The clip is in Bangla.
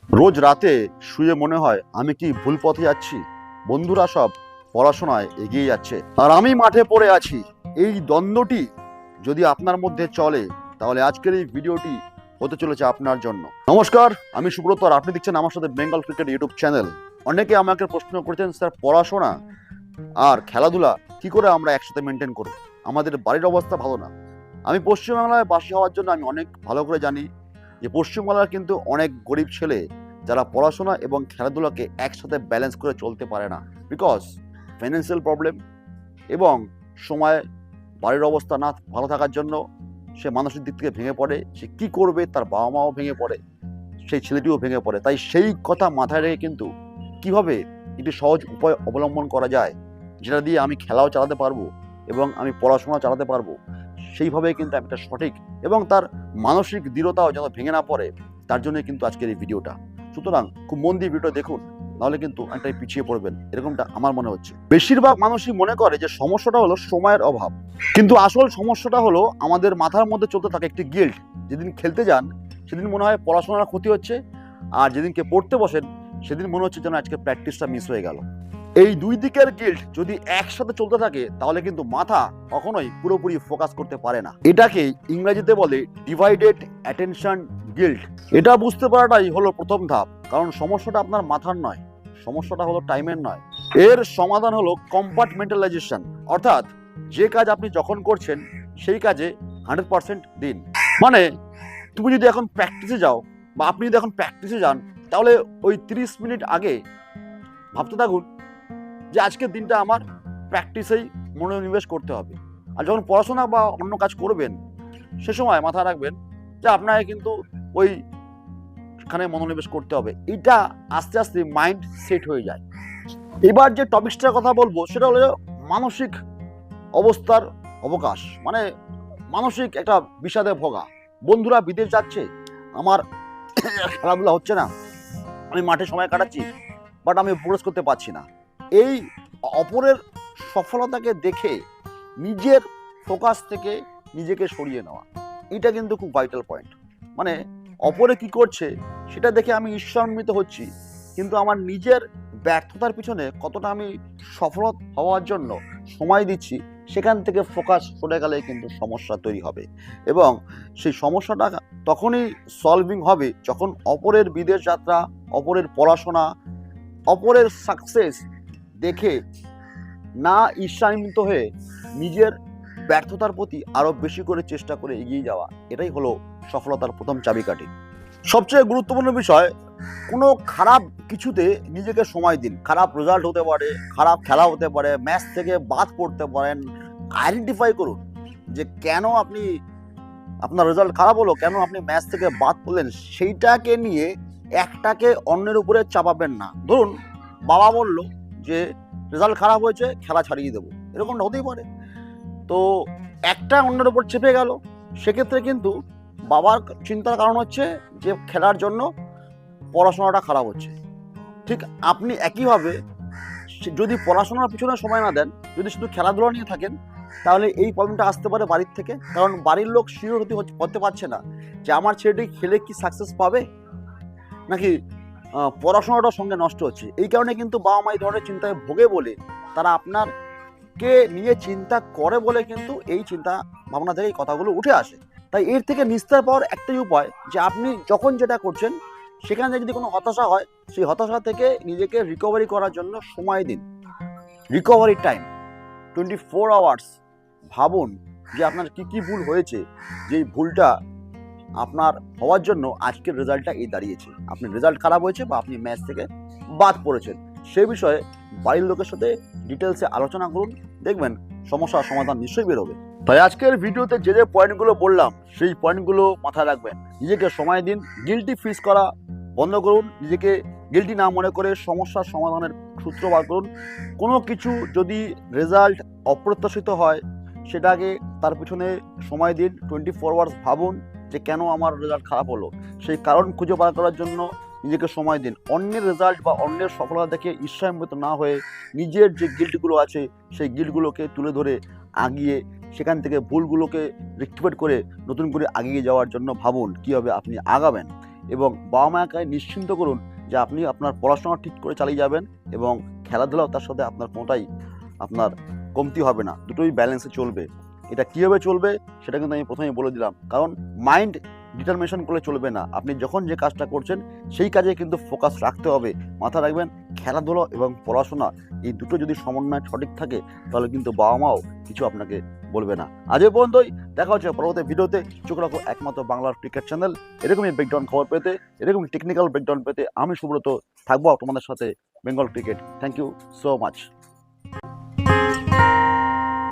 রোজ রাতে শুয়ে মনে হয় আমি কি ভুল পথে যাচ্ছি। বন্ধুরা সব পড়াশোনায় এগিয়ে যাচ্ছে আর আমি মাঠে পড়ে আছি। এই দ্বন্দ্বটি যদি আপনার মধ্যে চলে তাহলে আজকের এই ভিডিওটি হতে চলেছে আপনার জন্য। নমস্কার, আমি সুব্রত আর আপনি দেখছেন আমার সাথে বেঙ্গল ক্রিকেট ইউটিউব চ্যানেল। অনেকে আমাকে প্রশ্ন করেছেন, স্যার পড়াশোনা আর খেলাধুলা কি করে আমরা একসাথে মেনটেন করব, আমাদের বাড়ির অবস্থা ভালো না। আমি পশ্চিমবাংলায় বাসী হওয়ার জন্য আমি অনেক ভালো করে জানি যে পশ্চিমবাংলার কিন্তু অনেক গরিব ছেলে যারা পড়াশোনা এবং খেলাধুলাকে একসাথে ব্যালেন্স করে চলতে পারে না, বিকজ ফাইন্যান্সিয়াল প্রবলেম এবং সময় বাড়ির অবস্থা না ভালো থাকার জন্য সে মানসিক দিক থেকে ভেঙে পড়ে। সে কি করবে, তার বাবা মাও ভেঙে পড়ে, সেই ছেলেটিও ভেঙে পড়ে। তাই সেই কথা মাথায় রেখে কিন্তু কিভাবে একটি সহজ উপায় অবলম্বন করা যায় যেটা দিয়ে আমি খেলাও চালাতে পারবো এবং আমি পড়াশোনা চালাতে পারবো, সেইভাবে কিন্তু আমি একটা সঠিক এবং তার মানসিক দৃঢ়তাও যেন ভেঙে না পড়ে, তার জন্য কিন্তু আজকের এই ভিডিওটা। সুতরাং খুব মন দিয়ে ভিডিও দেখুন, নাহলে কিন্তু অনেকটাই পিছিয়ে পড়বেন, এরকমটা আমার মনে হচ্ছে। বেশিরভাগ মানুষই মনে করে যে সমস্যাটা হলো সময়ের অভাব, কিন্তু আসল সমস্যাটা হলো আমাদের মাথার মধ্যে চলতে থাকে একটি গিল্ট। যেদিন খেলতে যান সেদিন মনে হয় পড়াশোনার ক্ষতি হচ্ছে, আর যেদিনকে পড়তে বসেন সেদিন মনে হচ্ছে যেন আজকে প্র্যাকটিসটা মিস হয়ে গেল। এই দুই দিকের গিল্ট যদি একসাথে চলতে থাকে তাহলে কিন্তু মাথা কখনোই পুরোপুরি ফোকাস করতে পারে না। এটাকে ইংরেজিতে বলে ডিভাইডেড অ্যাটেনশন গিল্ট। এটা বুঝতে পারাটাই হলো প্রথম ধাপ, কারণ সমস্যাটা আপনার মাথার নয়, সমস্যাটা হলো টাইমের নয়। এর সমাধান হলো কম্পার্টমেন্টালাইজেশন, অর্থাৎ যে কাজ আপনি যখন করছেন সেই কাজে 100% দিন। মানে তুমি যদি এখন প্র্যাকটিসে যাও বা আপনি যদি এখন প্র্যাকটিসে যান, তাহলে ওই 30 মিনিট আগে ভাবতে থাকুন যে আজকের দিনটা আমার প্র্যাকটিসেই মনোনিবেশ করতে হবে। আর যখন পড়াশোনা বা অন্য কাজ করবেন সে সময় মাথায় রাখবেন যে আপনাকে কিন্তু ওইখানে মনোনিবেশ করতে হবে। এটা আস্তে আস্তে মাইন্ড সেট হয়ে যায়। এবার যে টপিকসটার কথা বলবো সেটা হলো মানসিক অবস্থার অবকাশ, মানে মানসিক একটা বিষাদে ভোগা। বন্ধুরা বিদেশ যাচ্ছে, আমার খেলাধুলা হচ্ছে না, আমি মাঠে সময় কাটাচ্ছি বাট আমি প্রোগ্রেস করতে পারছি না। এই অপরের সফলতাকে দেখে নিজের ফোকাস থেকে নিজেকে সরিয়ে নেওয়া, এটা কিন্তু খুব ভাইটাল পয়েন্ট। মানে অপরে কি করছে সেটা দেখে আমি ঈর্ষান্বিত হচ্ছি, কিন্তু আমার নিজের ব্যর্থতার পিছনে কতটা আমি সফল হওয়ার জন্য সময় দিচ্ছি সেখান থেকে ফোকাস সরে গেলে কিন্তু সমস্যা তৈরি হবে। এবং সেই সমস্যাটা তখনই সলভিং হবে যখন অপরের বিদেশ যাত্রা, অপরের পড়াশোনা, অপরের সাকসেস দেখে না ঈর্ষান্বিত হয়ে নিজের ব্যর্থতার প্রতি আরো বেশি করে চেষ্টা করে এগিয়ে যাওয়া, এটাই হলো সফলতার প্রথম চাবিকাঠি। সবচেয়ে গুরুত্বপূর্ণ বিষয়, কোনো খারাপ কিছুতে নিজেকে সময় দিন। খারাপ রেজাল্ট হতে পারে, খারাপ খেলা হতে পারে, ম্যাচ থেকে বাদ পড়তে পারেন। আইডেন্টিফাই করুন যে কেন আপনি, আপনার রেজাল্ট খারাপ হলো, কেন আপনি ম্যাচ থেকে বাদ পড়লেন, সেইটাকে নিয়ে একটাকে অন্যের উপরে চাপাবেন না। ধরুন বাবা বলল যে রেজাল্ট খারাপ হয়েছে, খেলা ছাড়িয়ে দেবো, এরকমটা হতেই পারে। তো একটা অন্যের উপর চেপে গেল, সেক্ষেত্রে কিন্তু বাবার চিন্তার কারণ হচ্ছে যে খেলার জন্য পড়াশোনাটা খারাপ হচ্ছে। ঠিক আপনি একইভাবে যদি পড়াশোনার পিছনে সময় না দেন, যদি শুধু খেলাধুলা নিয়ে থাকেন, তাহলে এই প্রবলেমটা আসতে পারে বাড়ির থেকে। কারণ বাড়ির লোক শিওর হতে পারছে না যে আমার ছেলেটি খেলে কি সাকসেস পাবে নাকি পড়াশোনাটার সঙ্গে নষ্ট হচ্ছে। এই কারণে কিন্তু বাবা মা এই ধরনের চিন্তায় ভোগে বলে, তারা আপনারকে নিয়ে চিন্তা করে বলে কিন্তু এই চিন্তা ভাবনা থেকে এই কথাগুলো উঠে আসে। তাই এর থেকে নিস্তার পাওয়ার একটাই উপায় যে আপনি যখন যেটা করছেন সেখানে যদি কোনো হতাশা হয়, সেই হতাশা থেকে নিজেকে রিকভারি করার জন্য সময় দিন। Recovery time 24 hours. ভাবুন যে আপনার কি কি ভুল হয়েছে, যেই ভুলটা আপনার হওয়ার জন্য আজকের রেজাল্টটা এই দাঁড়িয়েছে। আপনার রেজাল্ট খারাপ হয়েছে বা আপনি ম্যাচ থেকে বাদ পড়েছেন, সেই বিষয়ে বাড়ির লোকের সাথে ডিটেলসে আলোচনা করুন, দেখবেন সমস্যার সমাধান নিশ্চয়ই বেরোবে। তাই আজকের ভিডিওতে যে যে পয়েন্টগুলো বললাম সেই পয়েন্টগুলো মাথায় রাখবেন। নিজেকে সময় দিন, গিল্টি ফিল করা বন্ধ করুন, নিজেকে গিল্টি না মনে করে সমস্যার সমাধানের সূত্র বার করুন। কোনো কিছু যদি রেজাল্ট অপ্রত্যাশিত হয় সেটাকে তার পিছনে সময় দিন, 24 আওয়ার্স ভাবুন যে কেন আমার রেজাল্ট খারাপ হলো, সেই কারণ খুঁজে বার করার জন্য নিজেকে সময় দিন। অন্যের রেজাল্ট বা অন্যের সফলতা দেখে ঈর্ষান্বিত না হয়ে নিজের যে গিল্টগুলো আছে সেই গিল্টগুলোকে তুলে ধরে আগিয়ে সেখান থেকে ভুলগুলোকে রেক্টিফাই করে নতুন করে এগিয়ে যাওয়ার জন্য ভাবুন কীভাবে আপনি আগাবেন। এবং বাবা মাকে নিশ্চিন্ত করুন যে আপনি আপনার পড়াশোনা ঠিক করে চালিয়ে যাবেন এবং খেলাধুলাও তার সাথে আপনার কোনোটাই আপনার কমতি হবে না, দুটোই ব্যালেন্সে চলবে। এটা কীভাবে চলবে সেটা কিন্তু আমি প্রথমেই বলে দিলাম, কারণ মাইন্ড ডিটারমিনেশন করলে চলবে না। আপনি যখন যে কাজটা করছেন সেই কাজে কিন্তু ফোকাস রাখতে হবে। মাথা রাখবেন, খেলাধুলা এবং পড়াশোনা এই দুটো যদি সমন্বয় সঠিক থাকে তাহলে কিন্তু বাবা মাও কিছু আপনাকে বলবে না। আজ এ পর্যন্তই, দেখা হচ্ছে পরবর্তী ভিডিওতে। চোখ রাখো একমাত্র বাংলার ক্রিকেট চ্যানেল। এরকমই ব্রেকডাউন খবর পেতে, এরকম টেকনিক্যাল ব্রেকডাউন পেতে আমি সুব্রত থাকবো তোমাদের সাথে। Bengal cricket. Thank you so much.